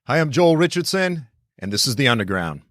Hi, I'm Joel Richardson, and this is The Underground.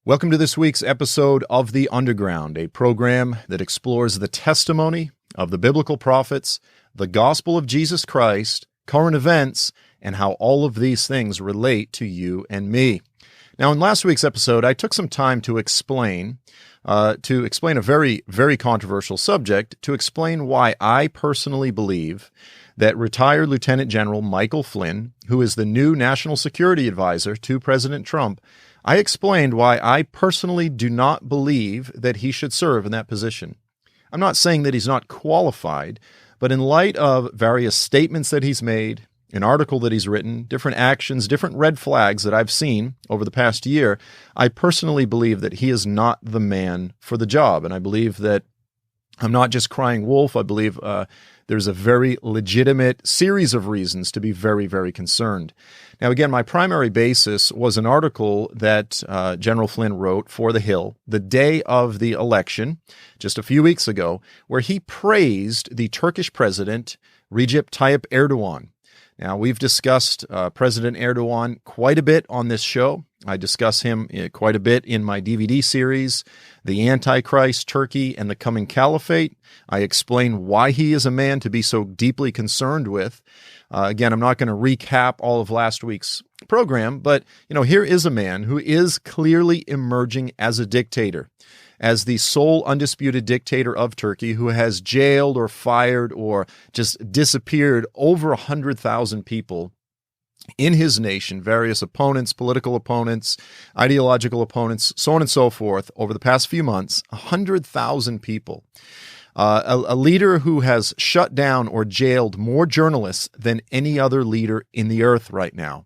Welcome to this week's episode of The Underground, a program that explores the testimony of the biblical prophets, the gospel of Jesus Christ, current events, and how all of these things relate to you and me. Now, in last week's episode, I took some time to explain a very, very controversial subject, to explain why I personally believe that retired Lieutenant General Michael Flynn, who is the new National Security Advisor to President Trump, I explained why I personally do not believe that he should serve in that position. I'm not saying that he's not qualified, but in light of various statements that he's made, an article that he's written, different actions, different red flags that I've seen over the past year, I personally believe that he is not the man for the job. And I believe that I'm not just crying wolf. I believe there's a very legitimate series of reasons to be very, very concerned. Now, again, my primary basis was an article that General Flynn wrote for The Hill the day of the election, just a few weeks ago, where he praised the Turkish president, Recep Tayyip Erdogan. Now, we've discussed President Erdogan quite a bit on this show. I discuss him quite a bit in my DVD series, The Antichrist, Turkey, and the Coming Caliphate. I explain why he is a man to be so deeply concerned with. Again, I'm not going to recap all of last week's program, but here is a man who is clearly emerging as a dictator, as the sole undisputed dictator of Turkey, who has jailed or fired or just disappeared over 100,000 people in his nation, various opponents, political opponents, ideological opponents, so on and so forth, over the past few months, 100,000 people. A leader who has shut down or jailed more journalists than any other leader in the earth right now.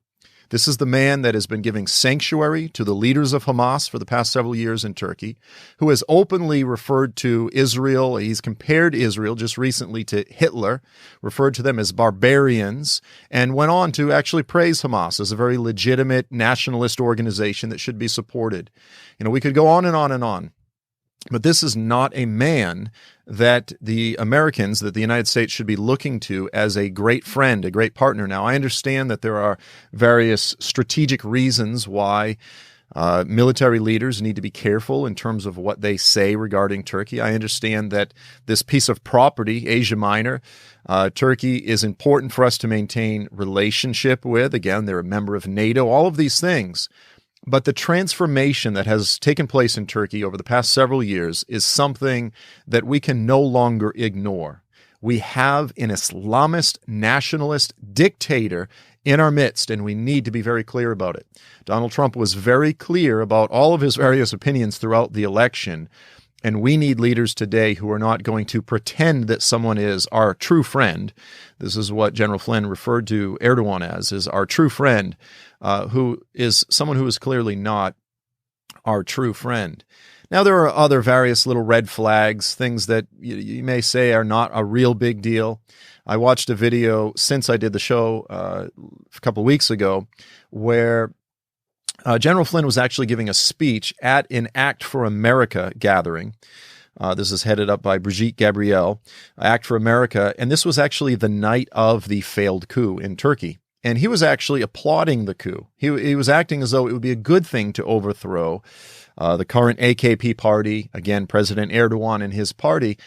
This is the man that has been giving sanctuary to the leaders of Hamas for the past several years in Turkey, who has openly referred to Israel. He's compared Israel just recently to Hitler, referred to them as barbarians, and went on to actually praise Hamas as a very legitimate nationalist organization that should be supported. We could go on and on and on. But this is not a man that the Americans, that the United States should be looking to as a great friend, a great partner. Now, I understand that there are various strategic reasons why military leaders need to be careful in terms of what they say regarding Turkey. I understand that this piece of property, Asia Minor, Turkey is important for us to maintain relationship with. Again, they're a member of NATO, all of these things. But the transformation that has taken place in Turkey over the past several years is something that we can no longer ignore. We have an Islamist nationalist dictator in our midst, and we need to be very clear about it. Donald Trump was very clear about all of his various opinions throughout the election, and we need leaders today who are not going to pretend that someone is our true friend. This is what General Flynn referred to Erdogan as, is our true friend, who is someone who is clearly not our true friend. Now, there are other various little red flags, things that you may say are not a real big deal. I watched a video since I did the show a couple of weeks ago where General Flynn was actually giving a speech at an Act for America gathering. This is headed up by Brigitte Gabriel, Act for America, and this was actually the night of the failed coup in Turkey. And he was actually applauding the coup. He was acting as though it would be a good thing to overthrow the current AKP party, again, President Erdogan and his party.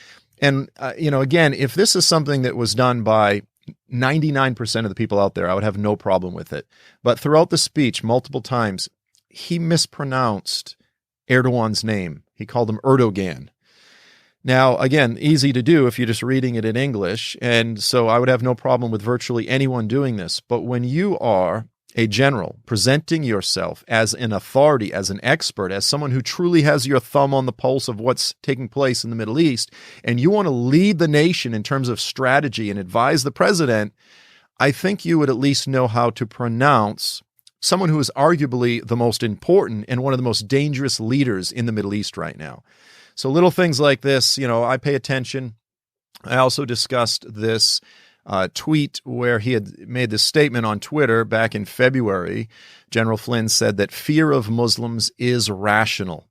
And, again, if this is something that was done by 99% of the people out there, I would have no problem with it. But throughout the speech, multiple times, he mispronounced Erdogan's name. He called him Erdogan. Now, again, easy to do if you're just reading it in English, and so I would have no problem with virtually anyone doing this. But when you are a general presenting yourself as an authority, as an expert, as someone who truly has your thumb on the pulse of what's taking place in the Middle East, and you want to lead the nation in terms of strategy and advise the president, I think you would at least know how to pronounce someone who is arguably the most important and one of the most dangerous leaders in the Middle East right now. So little things like this, I pay attention. I also discussed this tweet where he had made this statement on Twitter back in February. General Flynn said that fear of Muslims is rational.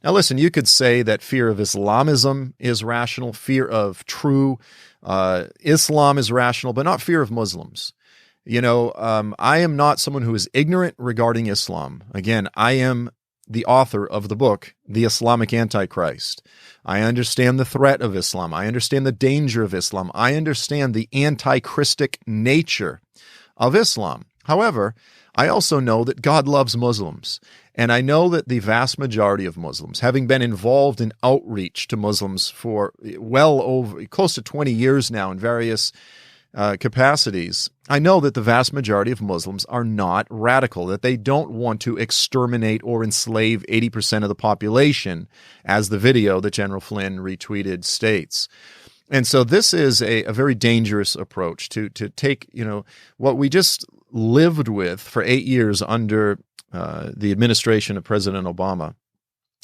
Now, listen, you could say that fear of Islamism is rational, fear of true Islam is rational, but not fear of Muslims. I am not someone who is ignorant regarding Islam. Again, I am the author of the book, The Islamic Antichrist. I understand the threat of Islam. I understand the danger of Islam. I understand the anti-Christic nature of Islam. However, I also know that God loves Muslims. And I know that the vast majority of Muslims, having been involved in outreach to Muslims for well over, close to 20 years now in various capacities, I know that the vast majority of Muslims are not radical, that they don't want to exterminate or enslave 80% of the population, as the video that General Flynn retweeted states. And so this is a very dangerous approach to take, what we just lived with for 8 years under the administration of President Obama,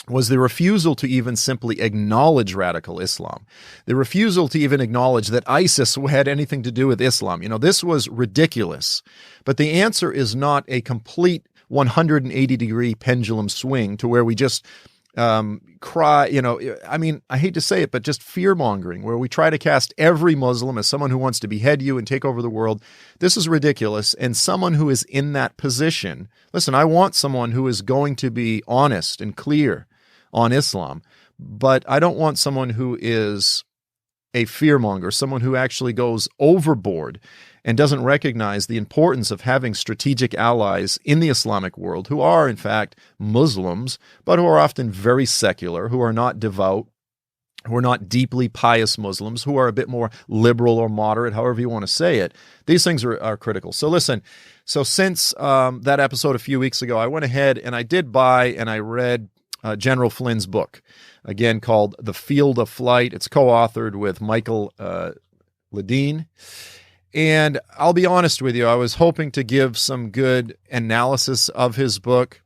was the refusal to even simply acknowledge radical Islam, the refusal to even acknowledge that ISIS had anything to do with Islam. This was ridiculous. But the answer is not a complete 180-degree pendulum swing to where we just cry, I hate to say it, but just fear-mongering, where we try to cast every Muslim as someone who wants to behead you and take over the world. This is ridiculous. And someone who is in that position, listen, I want someone who is going to be honest and clear on Islam, but I don't want someone who is a fearmonger, someone who actually goes overboard and doesn't recognize the importance of having strategic allies in the Islamic world who are, in fact, Muslims, but who are often very secular, who are not devout, who are not deeply pious Muslims, who are a bit more liberal or moderate, however you want to say it. These things are critical. So listen, since that episode a few weeks ago, I went ahead and I did buy and I read General Flynn's book, again called The Field of Flight. It's co-authored with Michael Ledeen. And I'll be honest with you, I was hoping to give some good analysis of his book.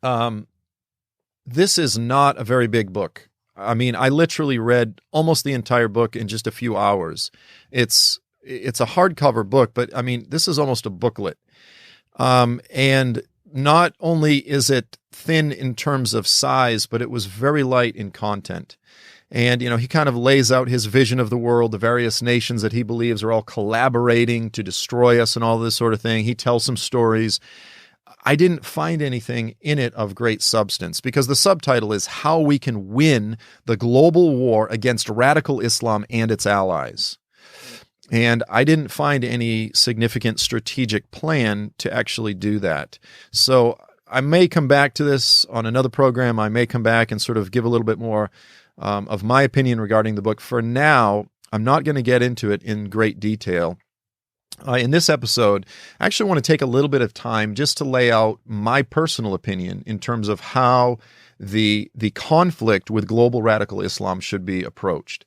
This is not a very big book. I literally read almost the entire book in just a few hours. It's a hardcover book, but this is almost a booklet. And not only is it thin in terms of size, but it was very light in content. And, he kind of lays out his vision of the world, the various nations that he believes are all collaborating to destroy us and all this sort of thing. He tells some stories. I didn't find anything in it of great substance because the subtitle is How We Can Win the Global War Against Radical Islam and Its Allies. And I didn't find any significant strategic plan to actually do that. So I may come back to this on another program. I may come back and sort of give a little bit more of my opinion regarding the book. For now, I'm not going to get into it in great detail. In this episode, I actually want to take a little bit of time just to lay out my personal opinion in terms of how the conflict with global radical Islam should be approached.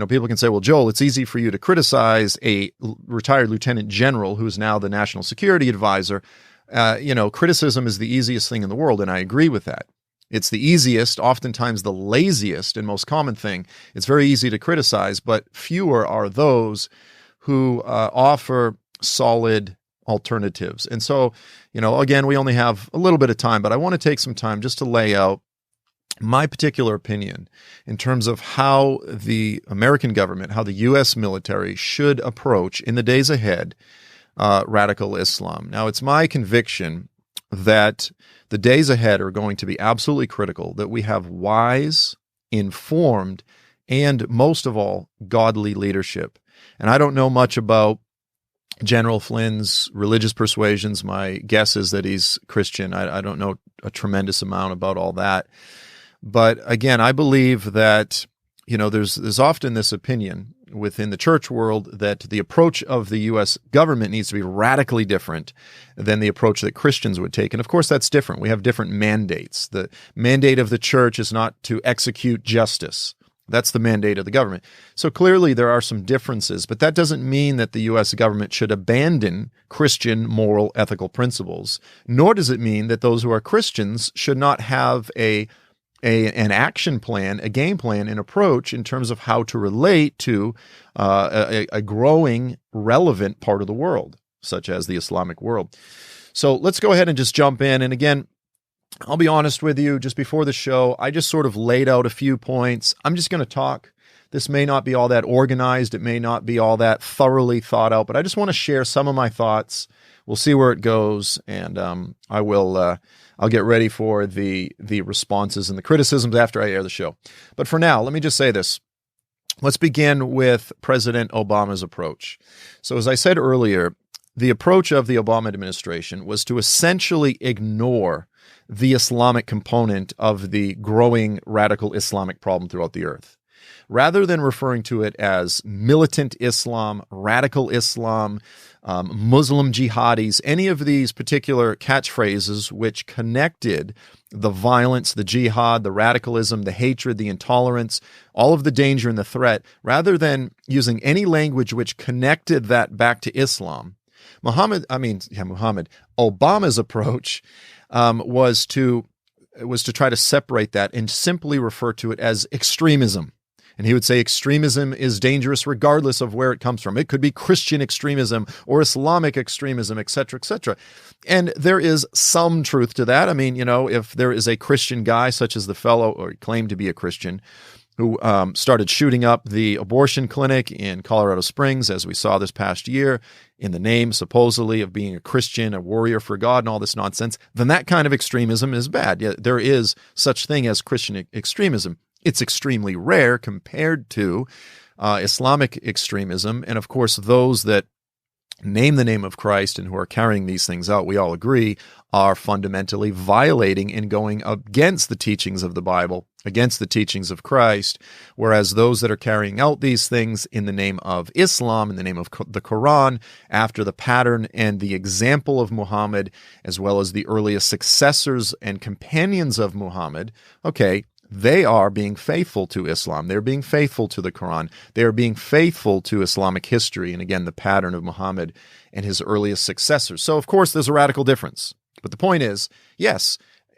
People can say, well, Joel, it's easy for you to criticize a retired lieutenant general who is now the national security advisor. Criticism is the easiest thing in the world, and I agree with that. It's the easiest, oftentimes the laziest and most common thing. It's very easy to criticize, but fewer are those who offer solid alternatives. And so, again, we only have a little bit of time, but I want to take some time just to lay out my particular opinion in terms of how the American government, how the U.S. military should approach in the days ahead radical Islam. Now, it's my conviction that the days ahead are going to be absolutely critical, that we have wise, informed, and most of all, godly leadership. And I don't know much about General Flynn's religious persuasions. My guess is that he's Christian. I don't know a tremendous amount about all that. But again, I believe that, there's often this opinion within the church world that the approach of the U.S. government needs to be radically different than the approach that Christians would take. And of course, that's different. We have different mandates. The mandate of the church is not to execute justice. That's the mandate of the government. So clearly there are some differences, but that doesn't mean that the U.S. government should abandon Christian moral ethical principles, nor does it mean that those who are Christians should not have an action plan, a game plan, an approach in terms of how to relate to a growing, relevant part of the world, such as the Islamic world. So let's go ahead and just jump in. And again, I'll be honest with you, just before the show, I just sort of laid out a few points. I'm just going to talk. This may not be all that organized. It may not be all that thoroughly thought out, but I just want to share some of my thoughts. We'll see where it goes, and I'll get ready for the responses and the criticisms after I air the show. But for now, let me just say this. Let's begin with President Obama's approach. So as I said earlier, the approach of the Obama administration was to essentially ignore the Islamic component of the growing radical Islamic problem throughout the earth. Rather than referring to it as militant Islam, radical Islam, Muslim jihadis, any of these particular catchphrases which connected the violence, the jihad, the radicalism, the hatred, the intolerance, all of the danger and the threat, rather than using any language which connected that back to Islam, Obama's approach was to try to separate that and simply refer to it as extremism. And he would say extremism is dangerous regardless of where it comes from. It could be Christian extremism or Islamic extremism, et cetera, et cetera. And there is some truth to that. I mean, if there is a Christian guy, such as the fellow, or claimed to be a Christian, who started shooting up the abortion clinic in Colorado Springs, as we saw this past year, in the name, supposedly, of being a Christian, a warrior for God, and all this nonsense, then that kind of extremism is bad. Yeah, there is such thing as Christian extremism. It's extremely rare compared to Islamic extremism. And of course, those that name the name of Christ and who are carrying these things out, we all agree, are fundamentally violating and going against the teachings of the Bible, against the teachings of Christ, whereas those that are carrying out these things in the name of Islam, in the name of the Quran, after the pattern and the example of Muhammad, as well as the earliest successors and companions of Muhammad, okay, they are being faithful to Islam. They're being faithful to the Quran. They are being faithful to Islamic history, and again, the pattern of Muhammad and his earliest successors. So, of course, there's a radical difference. But the point is, yes,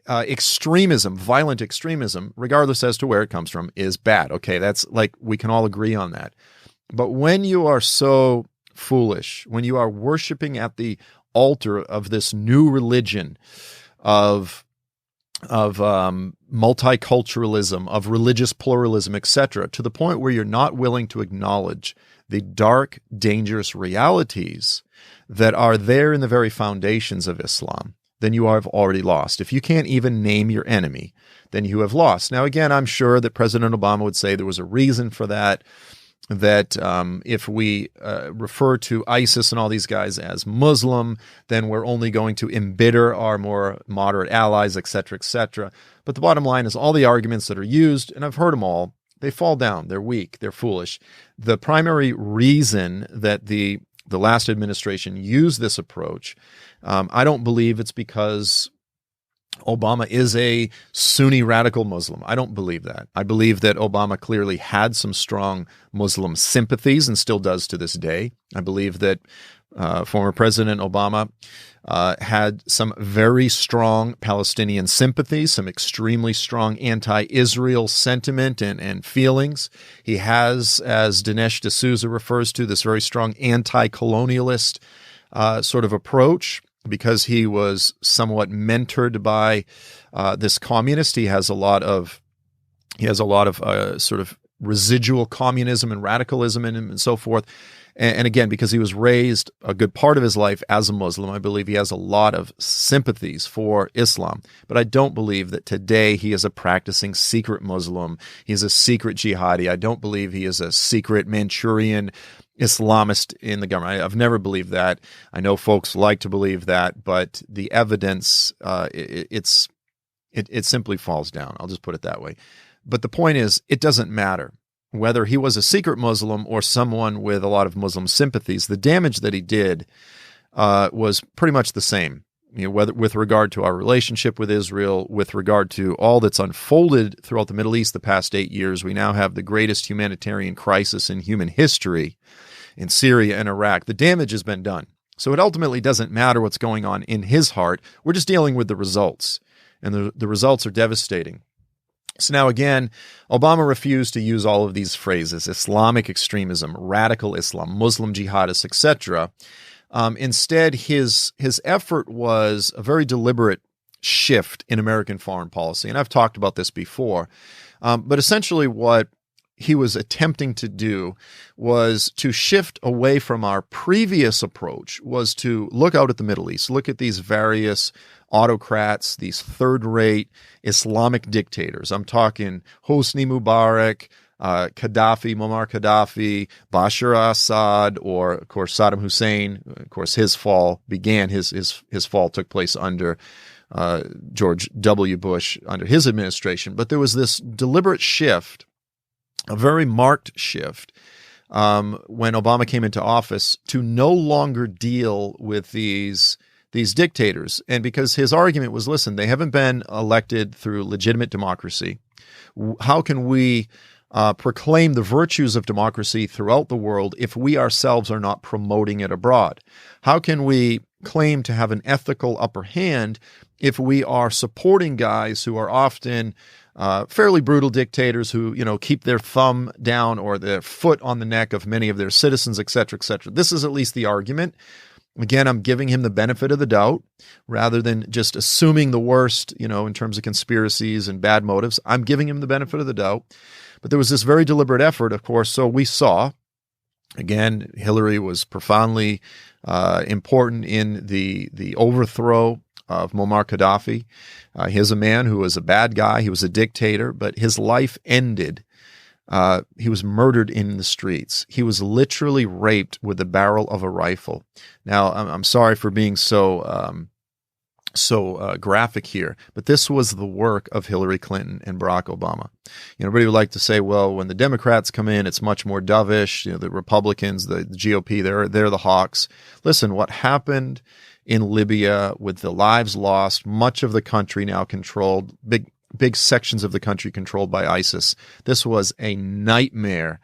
extremism, violent extremism, regardless as to where it comes from, is bad. Okay, that's like, we can all agree on that. But when you are so foolish, when you are worshiping at the altar of this new religion of multiculturalism, of religious pluralism, etc., to the point where you're not willing to acknowledge the dark, dangerous realities that are there in the very foundations of Islam, then you have already lost. If you can't even name your enemy, then you have lost. Now, again, I'm sure that President Obama would say there was a reason for that, that if we refer to ISIS and all these guys as Muslim, then we're only going to embitter our more moderate allies, et cetera, et cetera. But the bottom line is all the arguments that are used, and I've heard them all, they fall down, they're weak, they're foolish. The primary reason that the last administration used this approach, I don't believe it's because Obama is a Sunni radical Muslim. I don't believe that. I believe that Obama clearly had some strong Muslim sympathies and still does to this day. I believe that former President Obama had some very strong Palestinian sympathies, some extremely strong anti-Israel sentiment and feelings. He has, as Dinesh D'Souza refers to, this very strong anti-colonialist sort of approach. Because he was somewhat mentored by this communist, he has a lot of sort of residual communism and radicalism in him and so forth. And again, because he was raised a good part of his life as a Muslim, I believe he has a lot of sympathies for Islam. But I don't believe that today he is a practicing secret Muslim. He's a secret jihadi. I don't believe he is a secret Manchurian Islamist in the government. I've never believed that. I know folks like to believe that, but the evidence, it simply falls down. I'll just put it that way. But the point is, it doesn't matter whether he was a secret Muslim or someone with a lot of Muslim sympathies. The damage that he did was pretty much the same. whether with regard to our relationship with Israel, with regard to all that's unfolded throughout the Middle East the past 8 years. We now have the greatest humanitarian crisis in human history in Syria and Iraq. The damage has been done. So it ultimately doesn't matter what's going on in his heart. We're just dealing with the results, and the results are devastating. So now again, Obama refused to use all of these phrases: Islamic extremism, radical Islam, Muslim jihadists, etc. Instead, his effort was a very deliberate shift in American foreign policy. And I've talked about this before. But essentially what he was attempting to do was to shift away from our previous approach, was to look out at the Middle East, look at these various autocrats, these third-rate Islamic dictators. I'm talking Hosni Mubarak, Gaddafi, Muammar Gaddafi, Bashar al-Assad, or of course Saddam Hussein. Of course, his fall took place under George W. Bush, under his administration. But there was this deliberate shift, a very marked shift, when Obama came into office, to no longer deal with these dictators. And because his argument was, listen, they haven't been elected through legitimate democracy. How can we proclaim the virtues of democracy throughout the world if we ourselves are not promoting it abroad? How can we claim to have an ethical upper hand if we are supporting guys who are often fairly brutal dictators who, keep their thumb down or their foot on the neck of many of their citizens, et cetera, et cetera? This is at least the argument. Again, I'm giving him the benefit of the doubt rather than just assuming the worst, in terms of conspiracies and bad motives. I'm giving him the benefit of the doubt. But there was this very deliberate effort, of course. So we saw, again, Hillary was profoundly important in the overthrow of Muammar Gaddafi. He's a man who was a bad guy. He was a dictator, but his life ended. He was murdered in the streets. He was literally raped with the barrel of a rifle. Now, I'm sorry for being so graphic here, but this was the work of Hillary Clinton and Barack Obama. Everybody would like to say, well, when the Democrats come in, it's much more dovish. The Republicans, the GOP, they're the hawks. Listen, what happened in Libya with the lives lost, much of the country now controlled, big sections of the country controlled by ISIS. This was a nightmare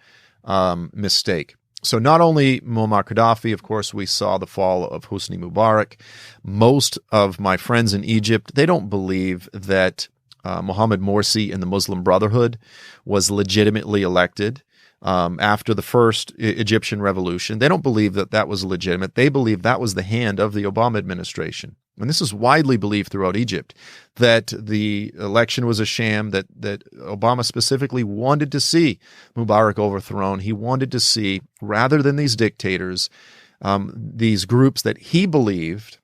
mistake. So not only Muammar Gaddafi, of course, we saw the fall of Hosni Mubarak. Most of my friends in Egypt, they don't believe that Mohammed Morsi in the Muslim Brotherhood was legitimately elected after the first Egyptian revolution. They don't believe that that was legitimate. They believe that was the hand of the Obama administration. And this is widely believed throughout Egypt, that the election was a sham, that Obama specifically wanted to see Mubarak overthrown. He wanted to see, rather than these dictators, these groups that he believed,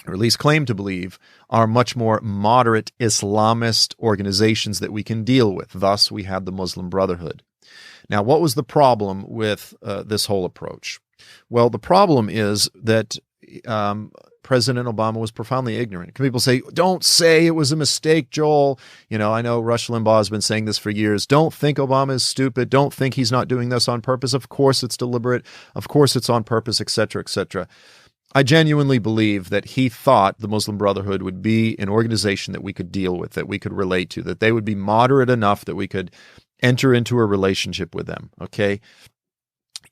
or at least claimed to believe, are much more moderate Islamist organizations that we can deal with. Thus, we had the Muslim Brotherhood. Now, what was the problem with this whole approach? Well, the problem is that President Obama was profoundly ignorant. People say, don't say it was a mistake, Joel. I know Rush Limbaugh has been saying this for years. Don't think Obama is stupid. Don't think he's not doing this on purpose. Of course it's deliberate. Of course it's on purpose, et cetera, et cetera. I genuinely believe that he thought the Muslim Brotherhood would be an organization that we could deal with, that we could relate to, that they would be moderate enough that we could enter into a relationship with them, okay?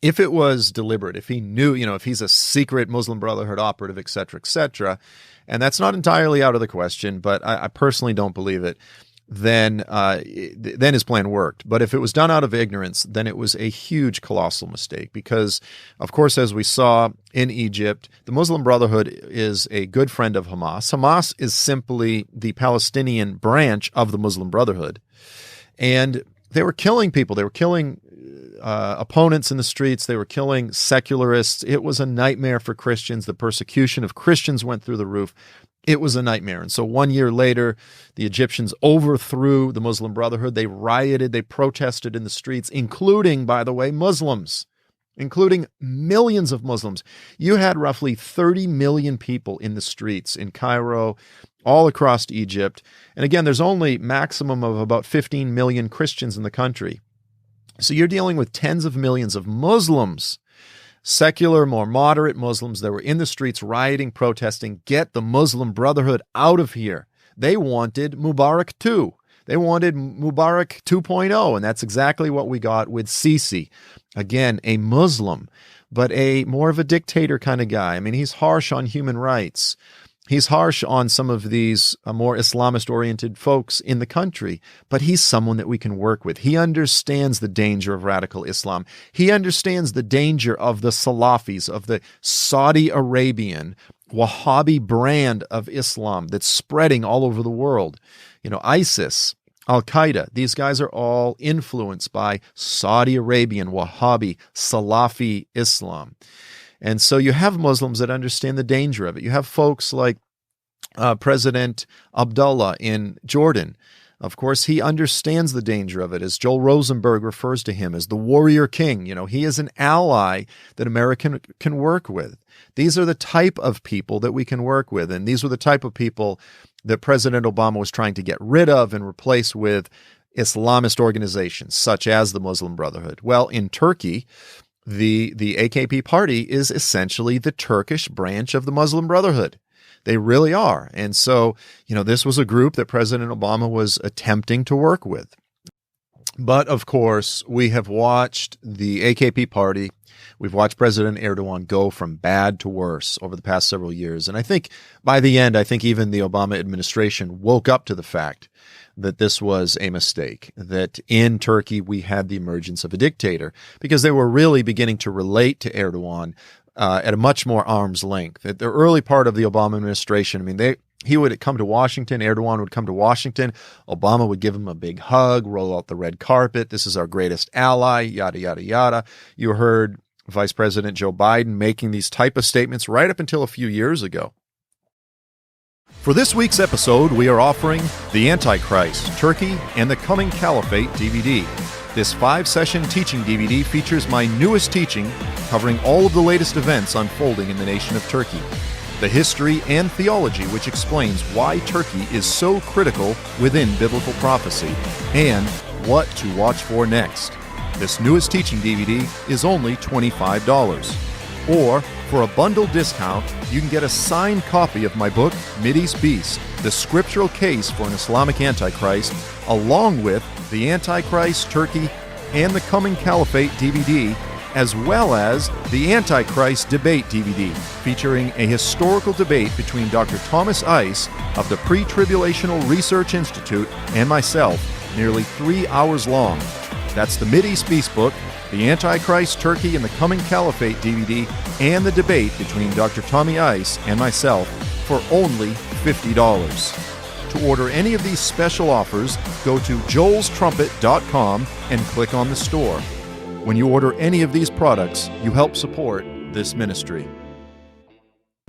If it was deliberate, if he knew, if he's a secret Muslim Brotherhood operative, et cetera, and that's not entirely out of the question, but I personally don't believe it, then his plan worked. But if it was done out of ignorance, then it was a huge, colossal mistake because, of course, as we saw in Egypt, the Muslim Brotherhood is a good friend of Hamas. Hamas is simply the Palestinian branch of the Muslim Brotherhood. And they were killing people. They were killing opponents in the streets. They were killing secularists. It was a nightmare for Christians. The persecution of Christians went through the roof. It was a nightmare. And so 1 year later, the Egyptians overthrew the Muslim Brotherhood. They rioted. They protested in the streets, including, by the way, Muslims, including millions of Muslims. You had roughly 30 million people in the streets in Cairo, all across Egypt. And again, there's only maximum of about 15 million Christians in the country. So you're dealing with tens of millions of Muslims. secular, more moderate Muslims that were in the streets rioting, protesting, get the Muslim Brotherhood out of here. They wanted Mubarak II. They wanted Mubarak 2.0, and that's exactly what we got with Sisi. Again, a Muslim, but a more of a dictator kind of guy. I mean, he's harsh on human rights. He's harsh on some of these more Islamist-oriented folks in the country, but he's someone that we can work with. He understands the danger of radical Islam. He understands the danger of the Salafis, of the Saudi Arabian Wahhabi brand of Islam that's spreading all over the world. You know, ISIS, Al-Qaeda, these guys are all influenced by Saudi Arabian, Wahhabi, Salafi Islam. And so you have Muslims that understand the danger of it. You have folks like President Abdullah in Jordan. Of course, he understands the danger of it, as Joel Rosenberg refers to him as the warrior king. You know, he is an ally that America can work with. These are the type of people that we can work with, and these were the type of people that President Obama was trying to get rid of and replace with Islamist organizations, such as the Muslim Brotherhood. Well, in Turkey, the AKP party is essentially the Turkish branch of the Muslim Brotherhood. They really are. And so, you know, this was a group that President Obama was attempting to work with. But of course, we have watched the AKP party, we've watched President Erdogan go from bad to worse over the past several years. And I think by the end, I think even the Obama administration woke up to the fact that this was a mistake, that in Turkey we had the emergence of a dictator, because they were really beginning to relate to Erdogan at a much more arm's length. At the early part of the Obama administration, I mean, he would come to Washington, Erdogan would come to Washington, Obama would give him a big hug, roll out the red carpet, this is our greatest ally, yada, yada, yada. You heard Vice President Joe Biden making these type of statements right up until a few years ago. For this week's episode, we are offering The Antichrist, Turkey, and the Coming Caliphate DVD. This 5-session teaching DVD features my newest teaching covering all of the latest events unfolding in the nation of Turkey, the history and theology which explains why Turkey is so critical within biblical prophecy, and what to watch for next. This newest teaching DVD is only $25. Or, for a bundle discount, you can get a signed copy of my book, Mideast Beast, The Scriptural Case for an Islamic Antichrist, along with The Antichrist, Turkey, and the Coming Caliphate DVD, as well as the Antichrist Debate DVD, featuring a historical debate between Dr. Thomas Ice of the Pre-Tribulational Research Institute and myself, nearly 3 hours long. That's the Mideast Beast book, the Antichrist, Turkey, and the Coming Caliphate DVD, and the debate between Dr. Tommy Ice and myself for only $50. To order any of these special offers, go to joelstrumpet.com and click on the store. When you order any of these products, you help support this ministry.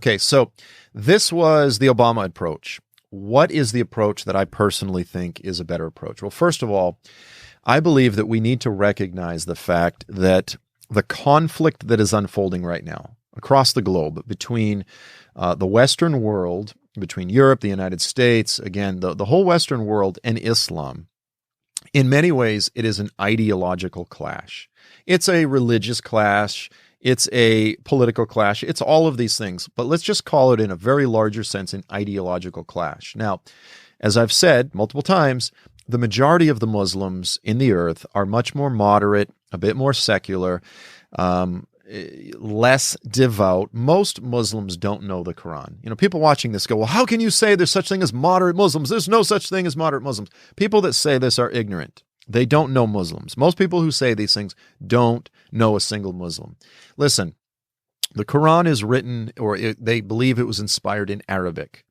Okay, so this was the Obama approach. What is the approach that I personally think is a better approach? Well, first of all, I believe that we need to recognize the fact that the conflict that is unfolding right now across the globe between the Western world, between Europe, the United States, again, the whole Western world and Islam, in many ways, it is an ideological clash. It's a religious clash. It's a political clash. It's all of these things. But let's just call it, in a very larger sense, an ideological clash. Now, as I've said multiple times, the majority of the Muslims in the earth are much more moderate, a bit more secular, less devout. Most Muslims don't know the Quran. You know, people watching this go, well, how can you say there's such thing as moderate Muslims? There's no such thing as moderate Muslims. People that say this are ignorant. They don't know Muslims. Most people who say these things don't know a single Muslim. Listen, the Quran is written, they believe it was inspired in Arabic.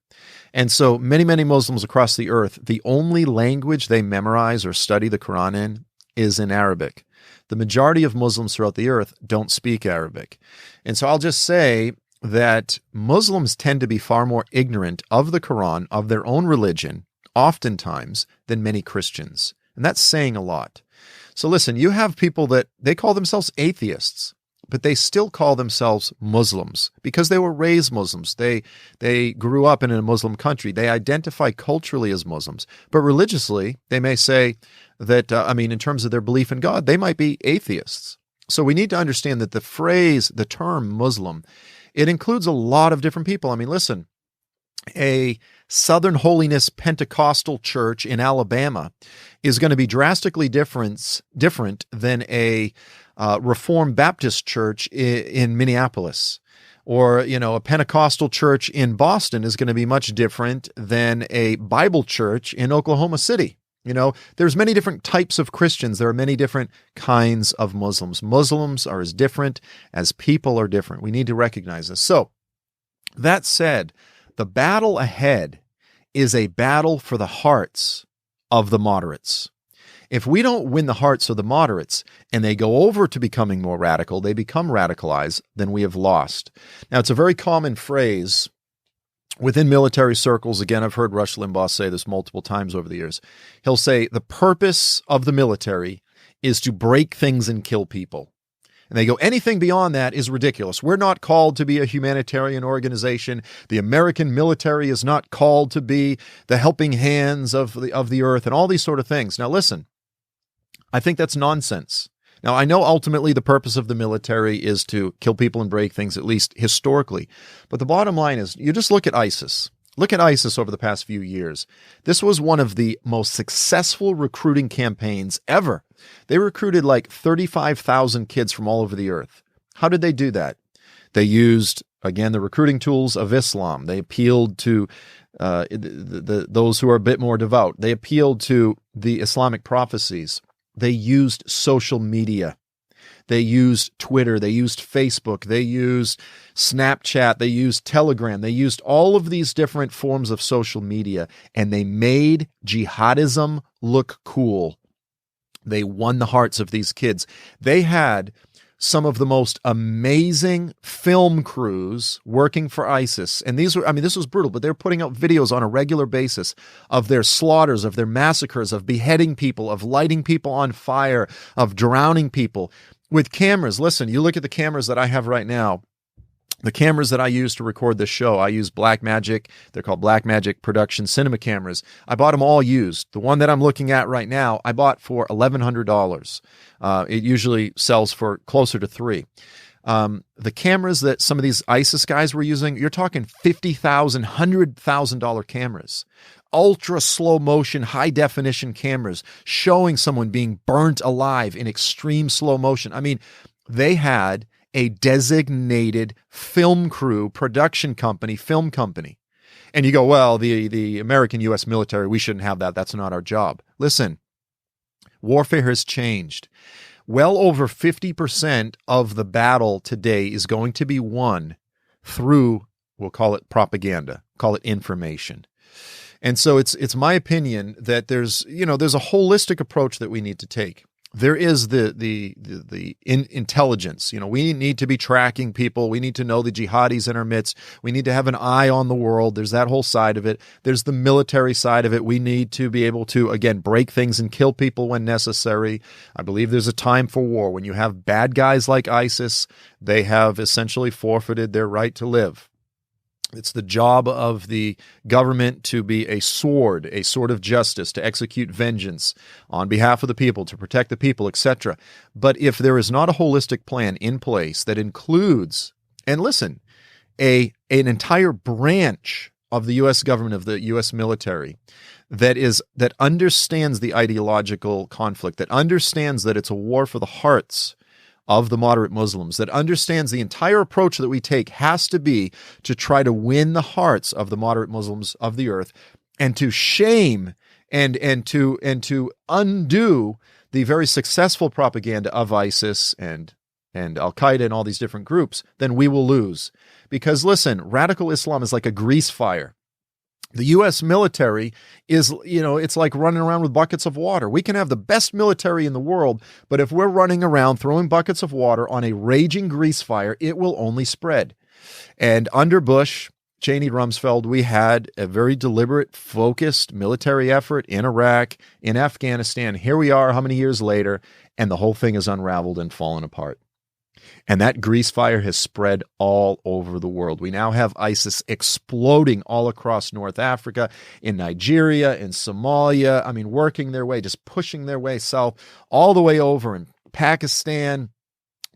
And so many, many Muslims across the earth, the only language they memorize or study the Quran in is in Arabic. The majority of Muslims throughout the earth don't speak Arabic. And so I'll just say that Muslims tend to be far more ignorant of the Quran, of their own religion, oftentimes, than many Christians. And that's saying a lot. So listen, you have people that they call themselves atheists, but they still call themselves Muslims because they were raised Muslims. They grew up in a Muslim country. They identify culturally as Muslims. But religiously, they may say that, in terms of their belief in God, they might be atheists. So we need to understand that the term Muslim, it includes a lot of different people. I mean, listen, a Southern Holiness Pentecostal church in Alabama is going to be drastically different than a Reformed Baptist church in Minneapolis. Or, a Pentecostal church in Boston is going to be much different than a Bible church in Oklahoma City. There's many different types of Christians. There are many different kinds of Muslims. Muslims are as different as people are different. We need to recognize this. So, that said, the battle ahead is a battle for the hearts of the moderates. If we don't win the hearts of the moderates and they go over to becoming more radical, they become radicalized, then we have lost. Now, it's a very common phrase within military circles. Again, I've heard Rush Limbaugh say this multiple times over the years. He'll say, the purpose of the military is to break things and kill people. And they go, anything beyond that is ridiculous. We're not called to be a humanitarian organization. The American military is not called to be the helping hands of the earth and all these sort of things. Now, listen, I think that's nonsense. Now, I know ultimately the purpose of the military is to kill people and break things, at least historically. But the bottom line is, you just look at ISIS. Look at ISIS over the past few years. This was one of the most successful recruiting campaigns ever. They recruited like 35,000 kids from all over the earth. How did they do that? They used, again, the recruiting tools of Islam. They appealed to those who are a bit more devout. They appealed to the Islamic prophecies. They used social media. They used Twitter. They used Facebook. They used Snapchat. They used Telegram. They used all of these different forms of social media, and they made jihadism look cool. They won the hearts of these kids. They had some of the most amazing film crews working for ISIS. And this was brutal, but they're putting out videos on a regular basis of their slaughters, of their massacres, of beheading people, of lighting people on fire, of drowning people with cameras. Listen, you look at the cameras that I have right now. The cameras that I use to record this show, I use Blackmagic. They're called Blackmagic Production Cinema cameras. I bought them all used. The one that I'm looking at right now, I bought for $1,100. It usually sells for closer to $3,000. The cameras that some of these ISIS guys were using, you're talking $50,000, $100,000 cameras. Ultra slow motion, high definition cameras showing someone being burnt alive in extreme slow motion. I mean, they had a designated film crew, production company, film company. And you go, well, the American U.S. military, we shouldn't have that. That's not our job. Listen, warfare has changed. Well over 50% of the battle today is going to be won through, we'll call it propaganda, call it information. And so it's my opinion that there's a holistic approach that we need to take. There is the intelligence. We need to be tracking people. We need to know the jihadis in our midst. We need to have an eye on the world. There's that whole side of it. There's the military side of it. We need to be able to, again, break things and kill people when necessary. I believe there's a time for war. When you have bad guys like ISIS, they have essentially forfeited their right to live. It's the job of the government to be a sword of justice, to execute vengeance on behalf of the people, to protect the people, etc. But if there is not a holistic plan in place that includes, and listen, an entire branch of the U.S. government, of the U.S. military, that understands the ideological conflict, that understands that it's a war for the hearts of the moderate Muslims, that understands the entire approach that we take has to be to try to win the hearts of the moderate Muslims of the earth, and to shame and to undo the very successful propaganda of ISIS and Al-Qaeda and all these different groups, then we will lose. Because listen, radical Islam is like a grease fire. The U.S. military is, it's like running around with buckets of water. We can have the best military in the world, but if we're running around throwing buckets of water on a raging grease fire, it will only spread. And under Bush, Cheney, Rumsfeld, we had a very deliberate, focused military effort in Iraq, in Afghanistan. Here we are, how many years later, and the whole thing is unraveled and fallen apart. And that grease fire has spread all over the world. We now have ISIS exploding all across North Africa, in Nigeria, in Somalia. I mean, working their way, just pushing their way south, all the way over in Pakistan,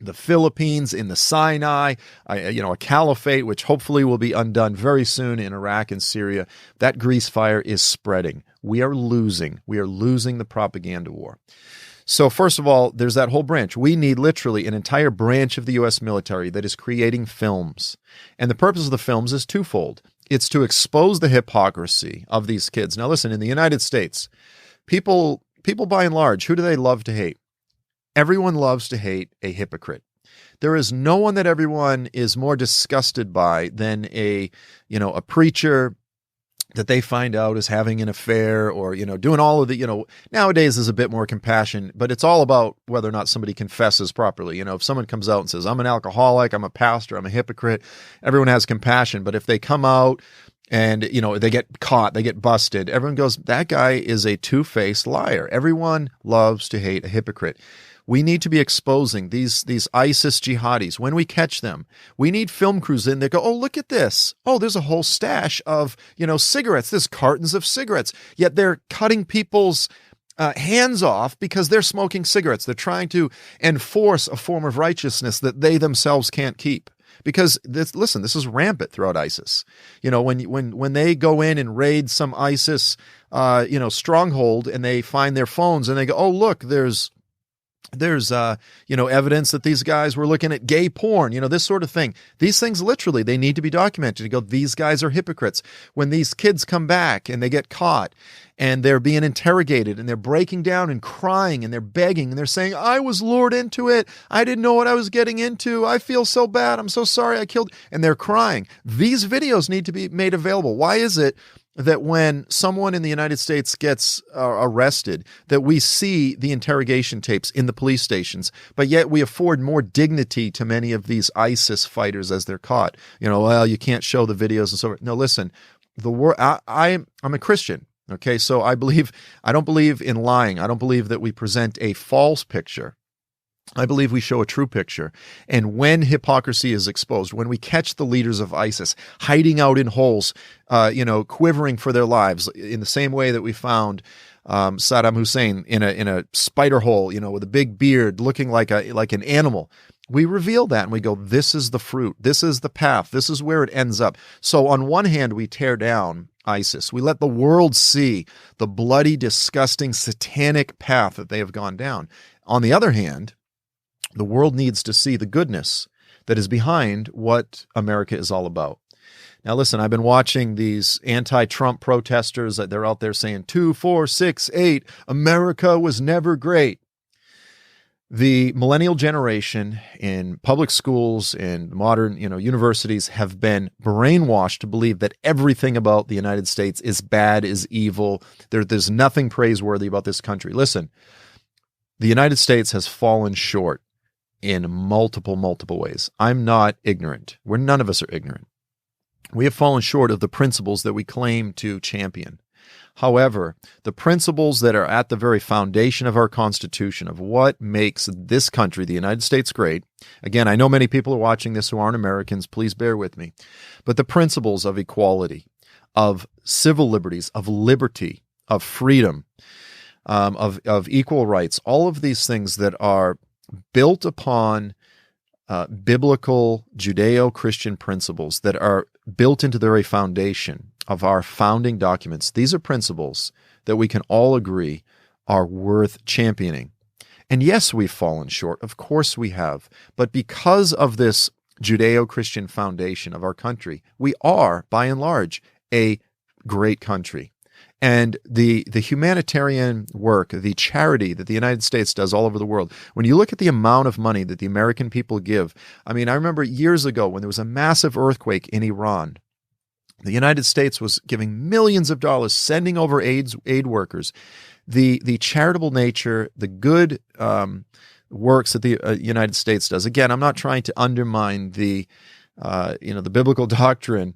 the Philippines, in the Sinai, a caliphate, which hopefully will be undone very soon in Iraq and Syria. That grease fire is spreading. We are losing. We are losing the propaganda war. So first of all, there's that whole branch. We need literally an entire branch of the U.S. military that is creating films. And the purpose of the films is twofold. It's to expose the hypocrisy of these kids. Now listen, in the United States, people by and large, who do they love to hate? Everyone loves to hate a hypocrite. There is no one that everyone is more disgusted by than a preacher that they find out is having an affair or, doing all of the, nowadays there's a bit more compassion, but it's all about whether or not somebody confesses properly. If someone comes out and says, I'm an alcoholic, I'm a pastor, I'm a hypocrite, everyone has compassion. But if they come out and, they get caught, they get busted, everyone goes, that guy is a two-faced liar. Everyone loves to hate a hypocrite. We need to be exposing these ISIS jihadis. When we catch them, we need film crews in there go, oh, look at this. Oh, there's a whole stash of, cigarettes. There's cartons of cigarettes. Yet they're cutting people's hands off because they're smoking cigarettes. They're trying to enforce a form of righteousness that they themselves can't keep. Because this is rampant throughout ISIS. When they go in and raid some ISIS, stronghold and they find their phones and they go, oh, look, there's evidence that these guys were looking at gay porn, this sort of thing. These things literally, they need to be documented. You go, these guys are hypocrites. When these kids come back and they get caught and they're being interrogated and they're breaking down and crying and they're begging and they're saying, I was lured into it. I didn't know what I was getting into. I feel so bad. I'm so sorry I killed. And they're crying. These videos need to be made available. Why is it that when someone in the United States gets arrested, that we see the interrogation tapes in the police stations, but yet we afford more dignity to many of these ISIS fighters as they're caught? Well, you can't show the videos and so forth. No, listen, I'm a Christian. Okay, so I don't believe in lying. I don't believe that we present a false picture. I believe we show a true picture. And when hypocrisy is exposed, when we catch the leaders of ISIS hiding out in holes, quivering for their lives, in the same way that we found Saddam Hussein in a spider hole, with a big beard, looking like an animal, we reveal that and we go, this is the fruit. This is the path. This is where it ends up. So on one hand, we tear down ISIS. We let the world see the bloody, disgusting, satanic path that they have gone down. On the other hand, the world needs to see the goodness that is behind what America is all about. Now, listen, I've been watching these anti-Trump protesters. They're out there saying 2, 4, 6, 8, America was never great. The millennial generation in public schools and modern, universities have been brainwashed to believe that everything about the United States is bad, is evil. There's nothing praiseworthy about this country. Listen, the United States has fallen short in multiple ways. I'm not ignorant. None of us are ignorant. We have fallen short of the principles that we claim to champion. However, the principles that are at the very foundation of our Constitution, of what makes this country, the United States, great. Again, I know many people are watching this who aren't Americans. Please bear with me. But the principles of equality, of civil liberties, of liberty, of freedom, of equal rights, all of these things that are built upon biblical Judeo-Christian principles that are built into the very foundation of our founding documents. These are principles that we can all agree are worth championing. And yes, we've fallen short. Of course we have. But because of this Judeo-Christian foundation of our country, we are, by and large, a great country. And the humanitarian work, the charity that the United States does all over the world, when you look at the amount of money that the American people give, I remember years ago when there was a massive earthquake in Iran, the United States was giving millions of dollars, sending over aid workers. The charitable nature, the good works that the United States does. Again, I'm not trying to undermine the biblical doctrine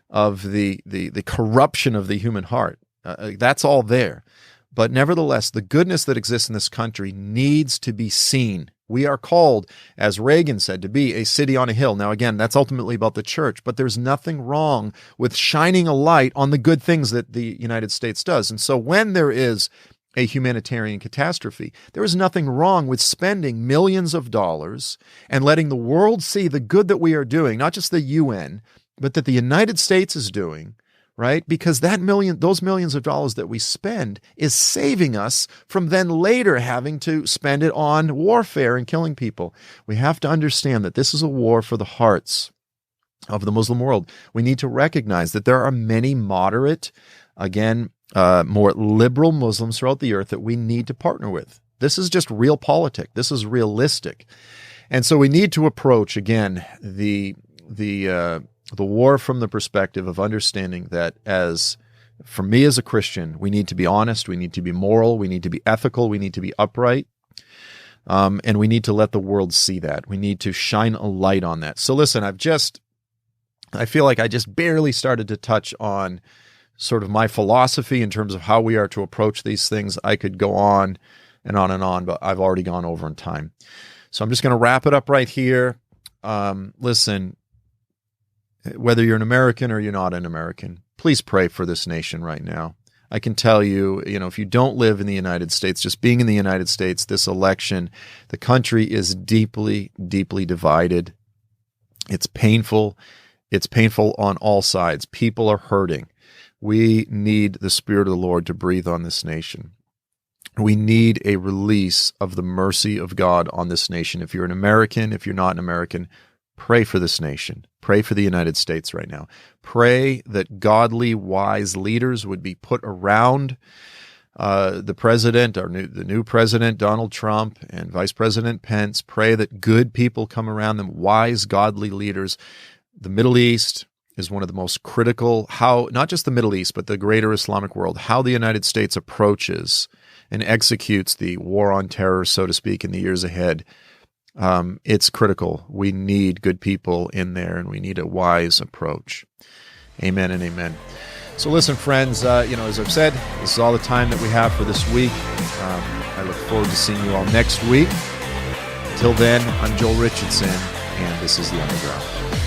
of the corruption of the human heart. That's all there. But nevertheless, the goodness that exists in this country needs to be seen. We are called, as Reagan said, to be a city on a hill. Now, again, that's ultimately about the church, but there's nothing wrong with shining a light on the good things that the United States does. And so when there is a humanitarian catastrophe. There is nothing wrong with spending millions of dollars and letting the world see the good that we are doing, not just the UN, but that the United States is doing, right? Because those millions of dollars that we spend is saving us from then later having to spend it on warfare and killing people. We have to understand that this is a war for the hearts of the Muslim world. We need to recognize that there are many moderate, more liberal Muslims throughout the earth that we need to partner with. This is just realpolitik. This is realistic. And so we need to approach, again, the war from the perspective of understanding that for me as a Christian, we need to be honest, we need to be moral, we need to be ethical, we need to be upright, and we need to let the world see that. We need to shine a light on that. So listen, I feel like I just barely started to touch on sort of my philosophy in terms of how we are to approach these things. I could go on and on, but I've already gone over in time. So I'm just going to wrap it up right here. Listen, whether you're an American or you're not an American, please pray for this nation right now. I can tell you, if you don't live in the United States, just being in the United States, this election, the country is deeply, deeply divided. It's painful. It's painful on all sides. People are hurting. We need the Spirit of the Lord to breathe on this nation. We need a release of the mercy of God on this nation. If you're an American, if you're not an American, pray for this nation. Pray for the United States right now. Pray that godly, wise leaders would be put around the president, the new president, Donald Trump, and Vice President Pence. Pray that good people come around them, wise, godly leaders. The Middle East is one of the most critical, not just the Middle East, but the greater Islamic world, how the United States approaches and executes the war on terror, so to speak, in the years ahead. It's critical. We need good people in there, and we need a wise approach. Amen and amen. So listen, friends, as I've said, this is all the time that we have for this week. I look forward to seeing you all next week. Until then, I'm Joel Richardson, and this is The Underground.